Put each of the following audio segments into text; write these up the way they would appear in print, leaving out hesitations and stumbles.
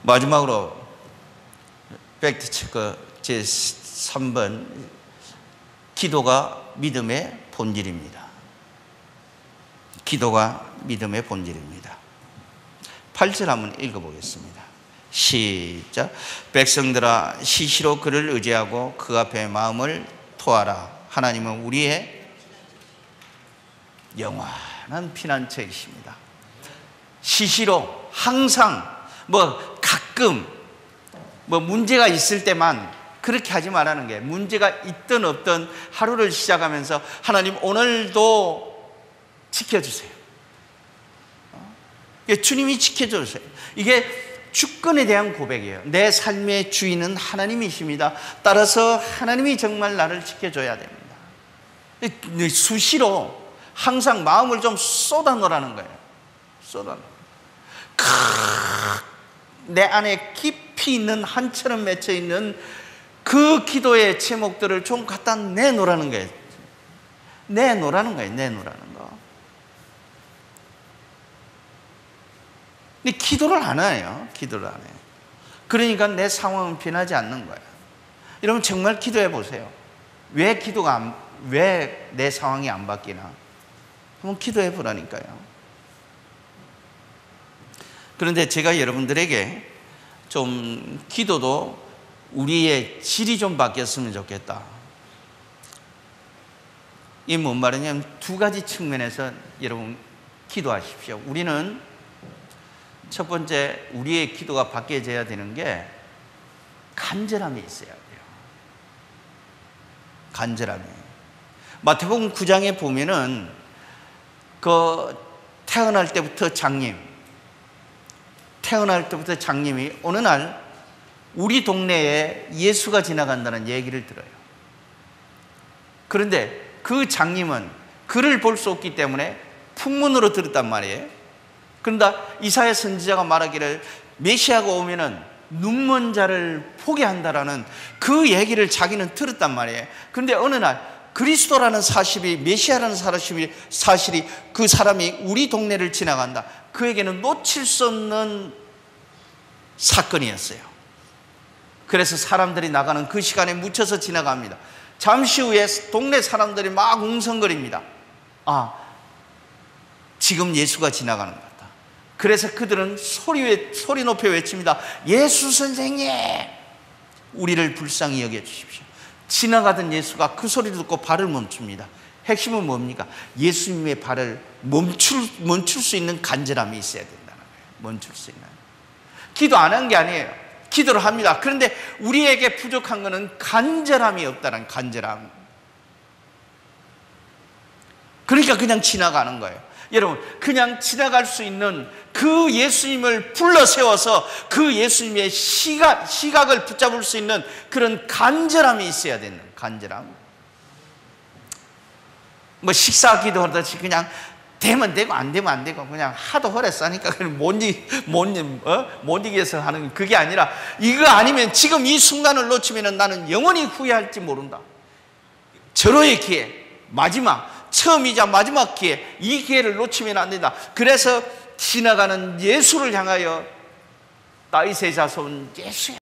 마지막으로 팩트체크 제3번, 기도가 믿음의 본질입니다. 기도가 믿음의 본질입니다. 8절 한번 읽어보겠습니다. 시작. 백성들아, 시시로 그를 의지하고 그 앞에 마음을 토하라. 하나님은 우리의 영원한 피난처이십니다. 시시로, 항상, 가끔 문제가 있을 때만 그렇게 하지 말라는 게, 문제가 있든 없든 하루를 시작하면서 하나님 오늘도 지켜주세요. 주님이 지켜주세요. 이게 주권에 대한 고백이에요. 내 삶의 주인은 하나님이십니다. 따라서 하나님이 정말 나를 지켜줘야 됩니다. 수시로 항상 마음을 좀 쏟아놓으라는 거예요. 쏟아놓으라. 내 안에 깊이 있는 한처럼 맺혀 있는 그 기도의 제목들을 좀 갖다 내놓으라는 거예요. 내놓으라는 거예요. 내놓으라는 거. 근데 기도를 안 해요. 기도를 안 해요. 그러니까 내 상황은 변하지 않는 거예요. 여러분 정말 기도해 보세요. 왜 내 상황이 안 바뀌나? 한번 기도해 보라니까요. 그런데 제가 여러분들에게 좀 기도도 우리의 질이 좀 바뀌었으면 좋겠다. 이게 뭔 말이냐면 두 가지 측면에서 여러분 기도하십시오. 우리는 첫 번째, 우리의 기도가 바뀌어져야 되는 게 간절함이 있어야 돼요. 간절함이. 마태복음 9장에 보면은 태어날 때부터 장님이 어느 날 우리 동네에 예수가 지나간다는 얘기를 들어요. 그런데 그 장님은 그를 볼 수 없기 때문에 풍문으로 들었단 말이에요. 그런데 이사야 선지자가 말하기를 메시아가 오면은 눈먼 자를 보게 한다라는 그 얘기를 자기는 들었단 말이에요. 그런데 어느 날 그리스도라는 사실이, 메시아라는 사실이 그 사람이 우리 동네를 지나간다. 그에게는 놓칠 수 없는 사건이었어요. 그래서 사람들이 나가는 그 시간에 묻혀서 지나갑니다. 잠시 후에 동네 사람들이 막 웅성거립니다. 지금 예수가 지나가는 것 같다. 그래서 그들은 소리 높여 외칩니다. 예수 선생님, 우리를 불쌍히 여겨주십시오. 지나가던 예수가 그 소리를 듣고 발을 멈춥니다. 핵심은 뭡니까? 예수님의 발을 멈출 수 있는 간절함이 있어야 된다는 거예요. 멈출 수 있는. 기도 안 한 게 아니에요. 기도를 합니다. 그런데 우리에게 부족한 것은 간절함이 없다는 간절함. 그러니까 그냥 지나가는 거예요. 여러분, 그냥 지나갈 수 있는 그 예수님을 불러 세워서 그 예수님의 시각을 붙잡을 수 있는 그런 간절함이 있어야 되는 간절함. 식사 기도하듯이 그냥 되면 되고 안 되면 안 되고 그냥 하도 허랬으니까 못 이겨서 하는 그게 아니라, 이거 아니면 지금 이 순간을 놓치면 나는 영원히 후회할지 모른다. 절호의 기회, 처음이자 마지막 기회, 이 기회를 놓치면 안 된다. 그래서 지나가는 예수를 향하여 다윗의 자손 예수야,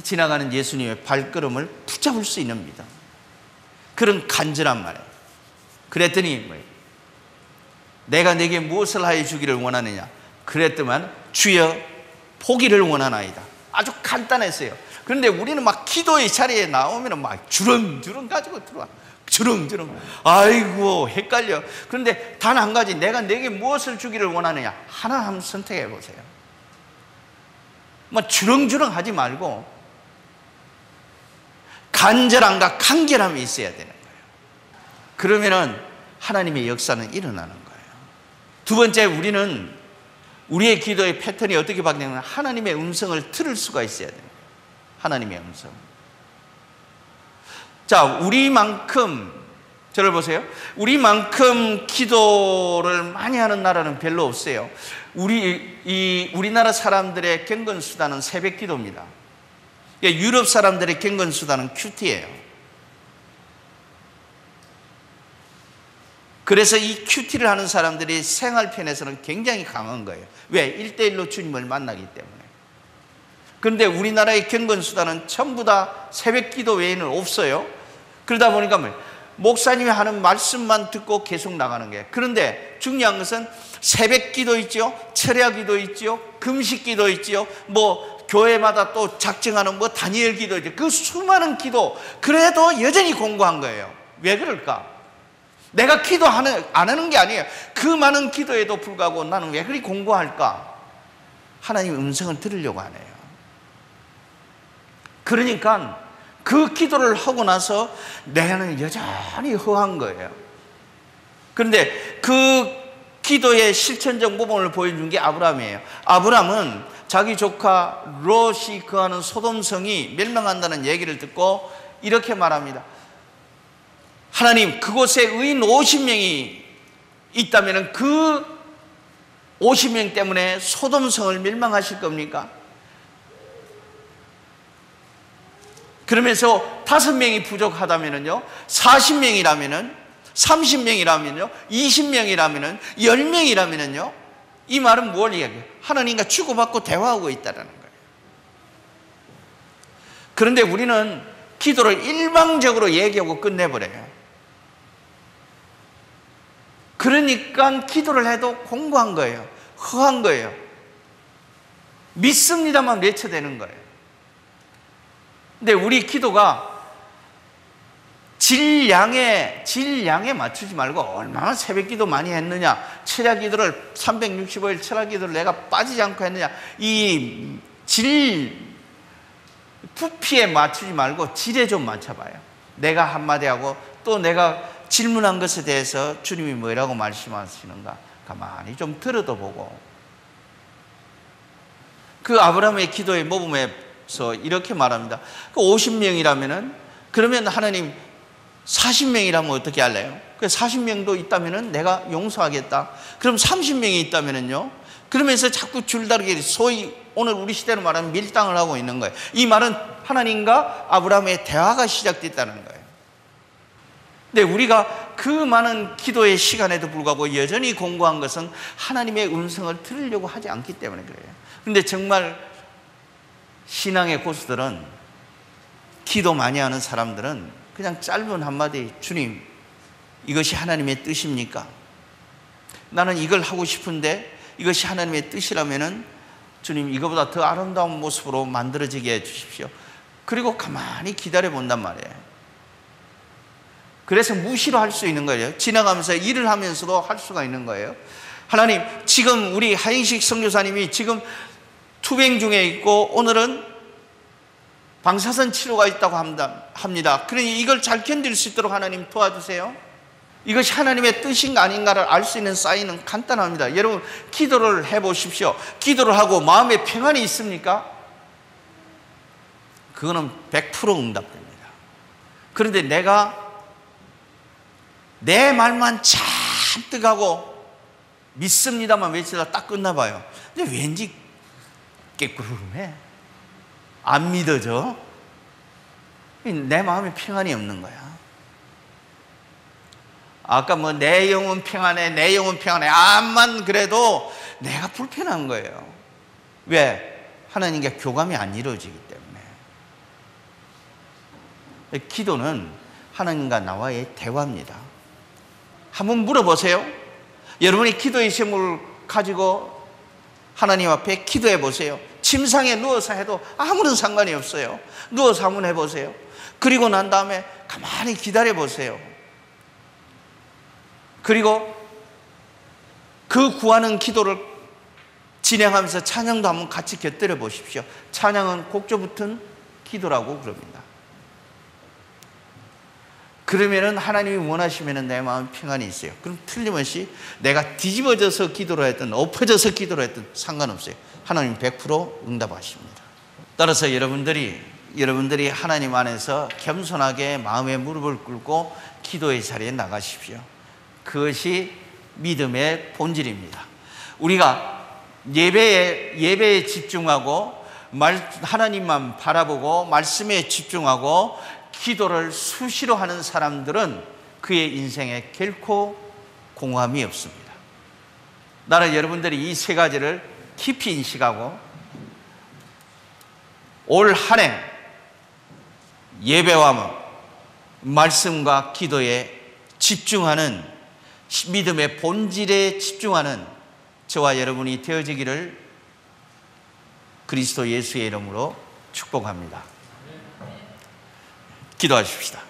지나가는 예수님의 발걸음을 붙잡을 수 있는 믿음, 그런 간절한 말이에요. 그랬더니 내가 내게 무엇을 하여 주기를 원하느냐? 그랬더만 주여 보기를 원하나이다. 아주 간단했어요. 그런데 우리는 막 기도의 자리에 나오면 막 주렁주렁 가지고 들어와. 주렁주렁. 아이고 헷갈려. 그런데 단 한 가지, 내가 내게 무엇을 주기를 원하느냐? 하나 한번 선택해 보세요. 주렁주렁 하지 말고 간절함과 간결함이 있어야 되는 거예요. 그러면은 하나님의 역사는 일어나는 거예요. 두 번째, 우리는 우리의 기도의 패턴이 어떻게 바뀌냐면 하나님의 음성을 들을 수가 있어야 돼요. 하나님의 음성. 자, 저를 보세요. 우리만큼 기도를 많이 하는 나라는 별로 없어요. 우리나라 사람들의 경건수단은 새벽 기도입니다. 유럽 사람들의 경건수단은 큐티예요. 그래서 이 큐티를 하는 사람들이 생활편에서는 굉장히 강한 거예요. 왜? 1대1로 주님을 만나기 때문에. 그런데 우리나라의 경건수단은 전부 다 새벽 기도 외에는 없어요. 그러다 보니까 목사님이 하는 말씀만 듣고 계속 나가는 거예요. 그런데 중요한 것은 새벽 기도 있죠, 철야 기도 있죠, 금식 기도 있죠, 교회마다 또 작정하는 다니엘 기도 있죠. 그 수많은 기도, 그래도 여전히 공고한 거예요. 왜 그럴까? 내가 기도 안 하는 게 아니에요. 그 많은 기도에도 불구하고 나는 왜 그리 공고할까? 하나님의 음성을 들으려고 하네요. 그러니까 그 기도를 하고 나서 내는 여전히 허한 거예요. 그런데 그 기도의 실천적 모범을 보여준 게 아브라함이에요. 아브라함은 자기 조카 롯이 거하는 소돔성이 멸망한다는 얘기를 듣고 이렇게 말합니다. 하나님, 그곳에 의인 50명이 있다면 그 50명 때문에 소돔성을 멸망하실 겁니까? 그러면서 5명이 부족하다면요, 40명이라면은, 30명이라면요, 20명이라면은, 10명이라면요, 이 말은 뭘 이야기해요? 하나님과 주고받고 대화하고 있다는 거예요. 그런데 우리는 기도를 일방적으로 얘기하고 끝내버려요. 그러니까 기도를 해도 공고한 거예요. 허한 거예요. 믿습니다만 외쳐대는 거예요. 근데 우리 기도가 질량에 맞추지 말고 얼마나 새벽 기도 많이 했느냐, 철야 기도를 365일 철야 기도를 내가 빠지지 않고 했느냐, 이 부피에 맞추지 말고 질에 좀 맞춰봐요. 내가 한마디 하고 또 내가 질문한 것에 대해서 주님이 뭐라고 말씀하시는가 가만히 좀 들어도 보고. 그 아브라함의 기도의 모범에서 이렇게 말합니다. 그 50명이라면은, 그러면 하나님 40명이라면 어떻게 할래요? 그 40명도 있다면은 내가 용서하겠다. 그럼 30명이 있다면은요? 그러면서 자꾸 줄다리기, 소위 오늘 우리 시대로 말하면 밀당을 하고 있는 거예요. 이 말은 하나님과 아브라함의 대화가 시작됐다는 거예요. 근데 우리가 그 많은 기도의 시간에도 불구하고 여전히 공고한 것은 하나님의 음성을 들으려고 하지 않기 때문에 그래요. 그런데 정말 신앙의 고수들은, 기도 많이 하는 사람들은 그냥 짧은 한마디, 주님, 이것이 하나님의 뜻입니까? 나는 이걸 하고 싶은데 이것이 하나님의 뜻이라면은 주님, 이거보다 더 아름다운 모습으로 만들어지게 해주십시오. 그리고 가만히 기다려 본단 말이에요. 그래서 무시로 할 수 있는 거예요. 지나가면서 일을 하면서도 할 수가 있는 거예요. 하나님, 지금 우리 하영식 선교사님이 지금 투병 중에 있고 오늘은 방사선 치료가 있다고 합니다. 그러니 이걸 잘 견딜 수 있도록 하나님 도와주세요. 이것이 하나님의 뜻인가 아닌가를 알 수 있는 사인은 간단합니다. 여러분, 기도를 해보십시오. 기도를 하고 마음에 평안이 있습니까? 그거는 100% 응답됩니다. 그런데 내가 내 말만 잔뜩 하고 믿습니다만 외치다 딱 끝나봐요. 근데 왠지 깨꾸르름해. 안 믿어져. 내 마음에 평안이 없는 거야. 아까 내 영혼 평안해, 내 영혼 평안해, 암만 그래도 내가 불편한 거예요. 왜? 하나님과 교감이 안 이루어지기 때문에. 기도는 하나님과 나와의 대화입니다. 한번 물어보세요. 여러분이 기도의 시험을 가지고 하나님 앞에 기도해 보세요. 침상에 누워서 해도 아무런 상관이 없어요. 누워서 한번 해보세요. 그리고 난 다음에 가만히 기다려 보세요. 그리고 그 구하는 기도를 진행하면서 찬양도 한번 같이 곁들여 보십시오. 찬양은 곡조 붙은 기도라고 그럽니다. 그러면은 하나님이 원하시면은 내 마음 평안이 있어요. 그럼 틀림없이 내가 뒤집어져서 기도를 했든 엎어져서 기도를 했든 상관없어요. 하나님 100% 응답하십니다. 따라서 여러분들이 하나님 안에서 겸손하게 마음의 무릎을 꿇고 기도의 자리에 나가십시오. 그것이 믿음의 본질입니다. 우리가 예배에 집중하고 하나님만 바라보고 말씀에 집중하고 기도를 수시로 하는 사람들은 그의 인생에 결코 공허함이 없습니다. 나는 여러분들이 이 세 가지를 깊이 인식하고 올 한 해 예배와 말씀과 기도에 집중하는, 믿음의 본질에 집중하는 저와 여러분이 되어지기를 그리스도 예수의 이름으로 축복합니다. 기도하십시다.